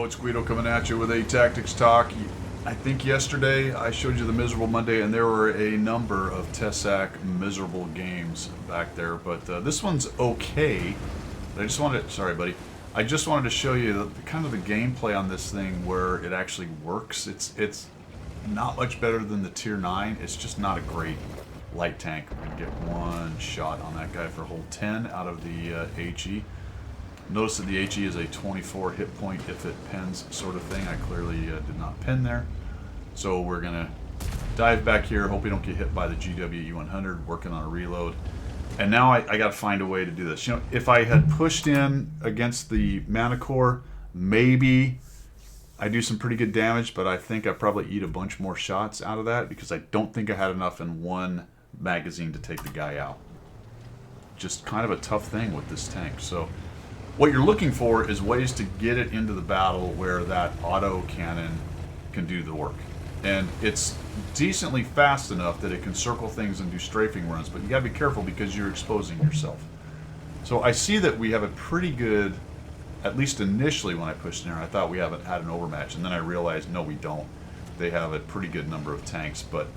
it's Guido coming at you with a Tactics Talk. I think yesterday I showed you the Miserable Monday, and there were a number of TESAC miserable games back there, but this one's okay. I just wanted, sorry buddy, I just wanted to show you the kind of the gameplay on this thing where it actually works. It's not much better than the Tier 9. It's just not a great light tank. We can get one shot on that guy for a whole 10 out of the HE. Notice that the HE is a 24 hit point if it pins sort of thing. I clearly did not pin there. So we're going to dive back here, hope we don't get hit by the GWE-100, working on a reload. And now I got to find a way to do this. You know, if I had pushed in against the Manticore, maybe I do some pretty good damage, but I think I probably eat a bunch more shots out of that because I don't think I had enough in one magazine to take the guy out. Just kind of a tough thing with this tank. So what you're looking for is ways to get it into the battle where that auto cannon can do the work. And it's decently fast enough that it can circle things and do strafing runs, but you gotta be careful because you're exposing yourself. So I see that we have a pretty good, at least initially when I pushed in there, I thought we haven't had an overmatch, and then I realized no, we don't. They have a pretty good number of tanks, but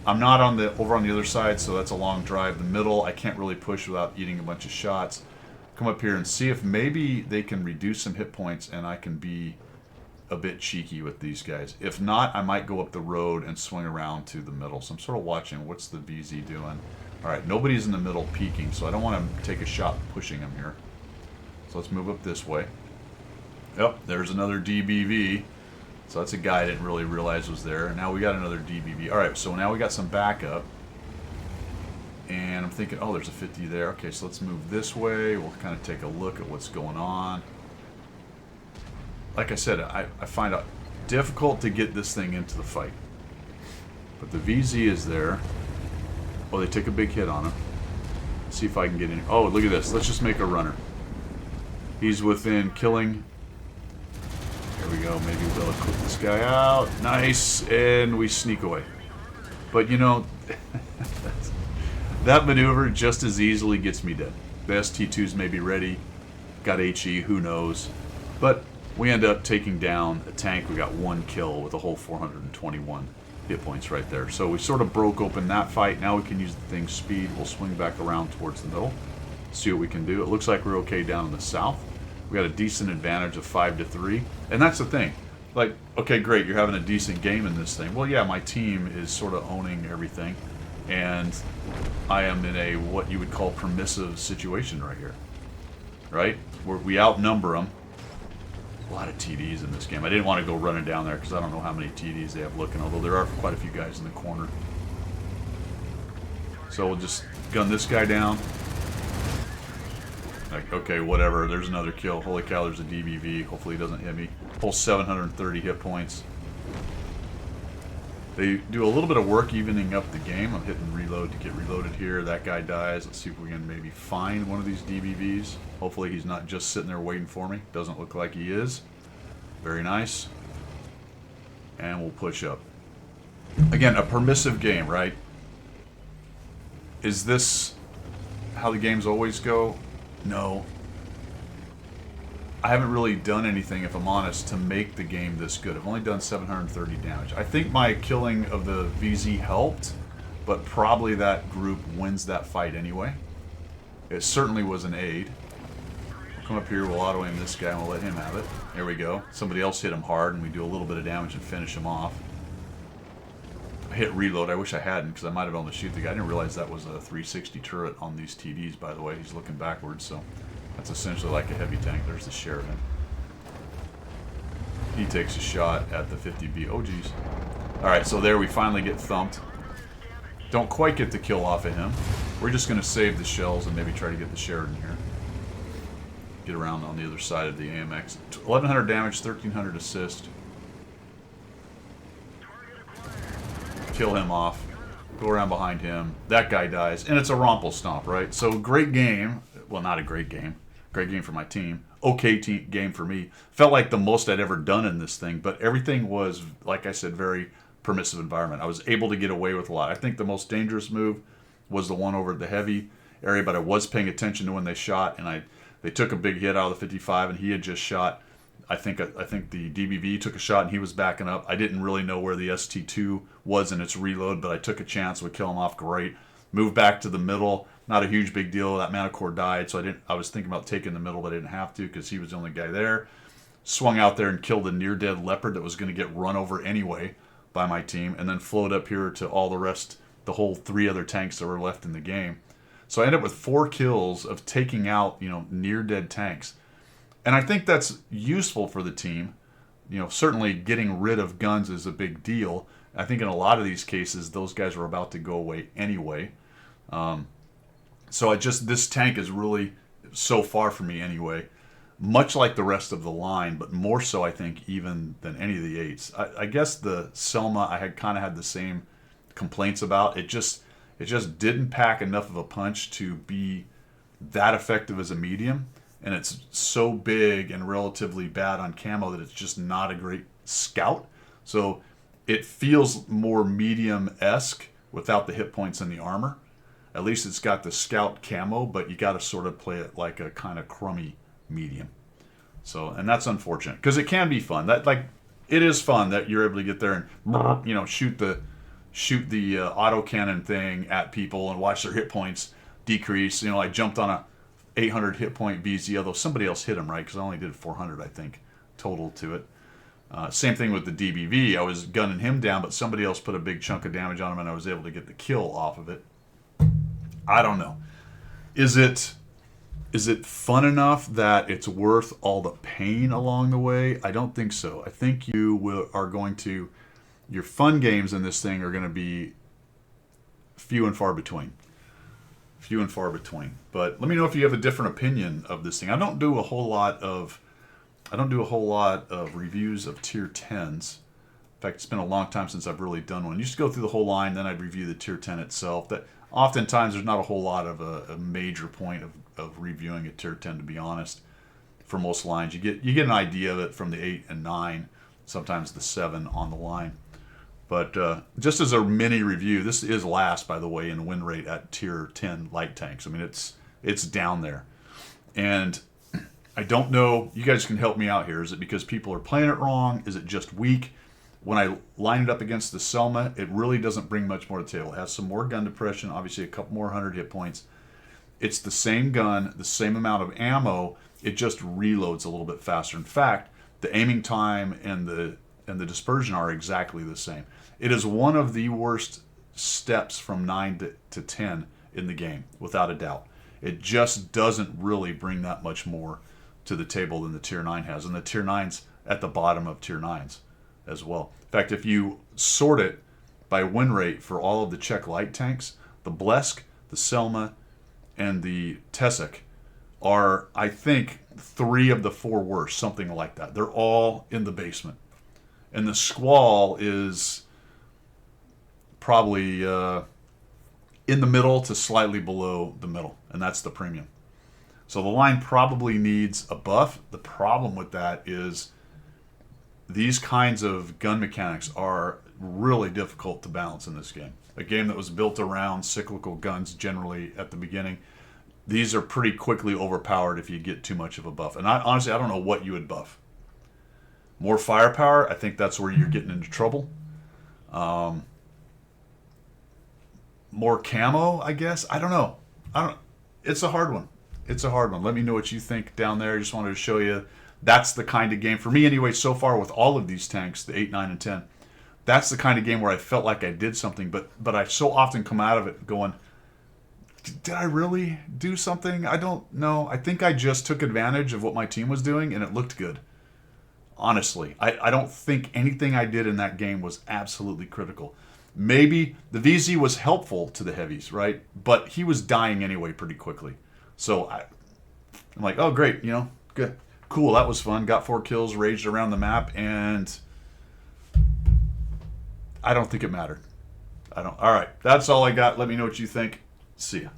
I'm not on the over on the other side, so that's a long drive. The middle, I can't really push without eating a bunch of shots. Come up here and see if maybe they can reduce some hit points and I can be a bit cheeky with these guys. If not, I might go up the road and swing around to the middle. So I'm sort of watching what's the VZ doing. Alright, nobody's in the middle peeking, so I don't want to take a shot pushing him here. So let's move up this way. Yep, there's another DBV. So that's a guy I didn't really realize was there. And now we got another DBV. Alright, so now we got some backup. And I'm thinking, oh, there's a 50 there. Okay, so let's move this way. We'll kind of take a look at what's going on. Like I said, I find it difficult to get this thing into the fight. But the VZ is there. Oh, they took a big hit on him. Let's see if I can get in. Oh, look at this. Let's just make a runner. He's within killing. There we go. Maybe we'll be able to clip this guy out. Nice. And we sneak away. But, you know... that maneuver just as easily gets me dead. The ST2s may be ready, got HE, who knows. But we end up taking down a tank. We got one kill with a whole 421 hit points right there. So we sort of broke open that fight. Now we can use the thing's speed. We'll swing back around towards the middle, see what we can do. It looks like we're okay down in the south. We got a decent advantage of 5-3. And that's the thing. Like, okay, great, you're having a decent game in this thing. Well, yeah, my team is sort of owning everything. And I am in a what you would call permissive situation right here, right? We outnumber them. A lot of TDs in this game. I didn't want to go running down there because I don't know how many TDs they have looking, although there are quite a few guys in the corner. So we'll just gun this guy down. Like, okay, whatever. There's another kill. Holy cow, there's a DBV. Hopefully he doesn't hit me. Whole 730 hit points. They do a little bit of work evening up the game. I'm hitting reload to get reloaded here. That guy dies. Let's see if we can maybe find one of these DBVs. Hopefully he's not just sitting there waiting for me. Doesn't look like he is. Very nice. And we'll push up. Again, a permissive game, right? Is this how the games always go? No. I haven't really done anything, if I'm honest, to make the game this good. I've only done 730 damage. I think my killing of the VZ helped, but probably that group wins that fight anyway. It certainly was an aid. We'll come up here, we'll auto-aim this guy, and we'll let him have it. There we go. Somebody else hit him hard, and we do a little bit of damage and finish him off. I hit reload. I wish I hadn't, because I might have been able to shoot the guy. I didn't realize that was a 360 turret on these TDs, by the way. He's looking backwards, so... that's essentially like a heavy tank. There's the Sheridan. He takes a shot at the 50B. Oh, geez. Alright, so there we finally get thumped. Don't quite get the kill off of him. We're just going to save the shells and maybe try to get the Sheridan here. Get around on the other side of the AMX. 1100 damage, 1300 assist. Kill him off. Go around behind him. That guy dies. And it's a Rompel Stomp, right? So, great game. Well, not a great game. Great game for my team. Okay game for me. Felt like the most I'd ever done in this thing, but everything was, like I said, very permissive environment. I was able to get away with a lot. I think the most dangerous move was the one over the heavy area, but I was paying attention to when they shot, and they took a big hit out of the 55, and he had just shot I think the DBV took a shot and he was backing up. I didn't really know where the ST2 was in its reload, but I took a chance. Would kill him off great. Moved back to the middle. Not a huge big deal. That Manicore died, so I was thinking about taking the middle, but I didn't have to because he was the only guy there. Swung out there and killed a near dead leopard that was going to get run over anyway by my team, and then flowed up here to all the rest, the whole 3 other tanks that were left in the game. So I ended up with 4 kills of taking out, near dead tanks. And I think that's useful for the team. Certainly getting rid of guns is a big deal. I think in a lot of these cases, those guys were about to go away anyway. So this tank is really, so far for me anyway, much like the rest of the line, but more so I think even than any of the 8s. I guess the Selma I had kind of had the same complaints about. It just didn't pack enough of a punch to be that effective as a medium. And it's so big and relatively bad on camo that it's just not a great scout. So it feels more medium-esque without the hit points and the armor. At least it's got the scout camo, but you got to sort of play it like a kind of crummy medium. So, and that's unfortunate because it can be fun. It is fun that you're able to get there and shoot the autocannon thing at people and watch their hit points decrease. I jumped on a 800 hit point VZ, although somebody else hit him, right? Because I only did 400, I think, total to it. Same thing with the DBV. I was gunning him down, but somebody else put a big chunk of damage on him, and I was able to get the kill off of it. I don't know. Is it fun enough that it's worth all the pain along the way? I don't think so. I think your fun games in this thing are going to be few and far between. But let me know if you have a different opinion of this thing. I don't do a whole lot of reviews of tier 10s. In fact, it's been a long time since I've really done one. I used to go through the whole line, then I'd review the tier 10 itself. That oftentimes there's not a whole lot of a major point of reviewing a tier 10, to be honest. For most lines, you get an idea of it from the 8 and 9, sometimes the 7 on the line. But just as a mini review, this is last, by the way, in win rate at tier 10 light tanks. I mean, it's down there. And I don't know, you guys can help me out here. Is it because people are playing it wrong? Is it just weak? When I line it up against the Selma, it really doesn't bring much more to the table. It has some more gun depression, obviously a couple more 100 hit points. It's the same gun, the same amount of ammo. It just reloads a little bit faster. In fact, the aiming time and the dispersion are exactly the same. It is one of the worst steps from 9 to 10 in the game, without a doubt. It just doesn't really bring that much more to the table than the tier 9 has. And the tier 9's at the bottom of tier 9's as well. In fact, if you sort it by win rate for all of the Czech light tanks, the Blesk, the Selma, and the Tesek are, I think, 3 of the 4 worst, something like that. They're all in the basement. And the Squall is probably in the middle to slightly below the middle, and that's the premium. So the line probably needs a buff. The problem with that is these kinds of gun mechanics are really difficult to balance in this game. A game that was built around cyclical guns generally at the beginning. These are pretty quickly overpowered if you get too much of a buff. And honestly, I don't know what you would buff. More firepower, I think that's where you're getting into trouble. More camo, I guess. I don't know. It's a hard one. Let me know what you think down there. I just wanted to show you that's the kind of game, for me anyway, so far with all of these tanks, the 8, 9, and 10, that's the kind of game where I felt like I did something, but I so often come out of it going, did I really do something? I don't know. I think I just took advantage of what my team was doing, and it looked good. Honestly, I don't think anything I did in that game was absolutely critical. Maybe the VZ was helpful to the heavies, right? But he was dying anyway pretty quickly. So I'm like, oh, great, good. Cool, that was fun. Got 4 kills, raged around the map, and I don't think it mattered. All right, that's all I got. Let me know what you think. See ya.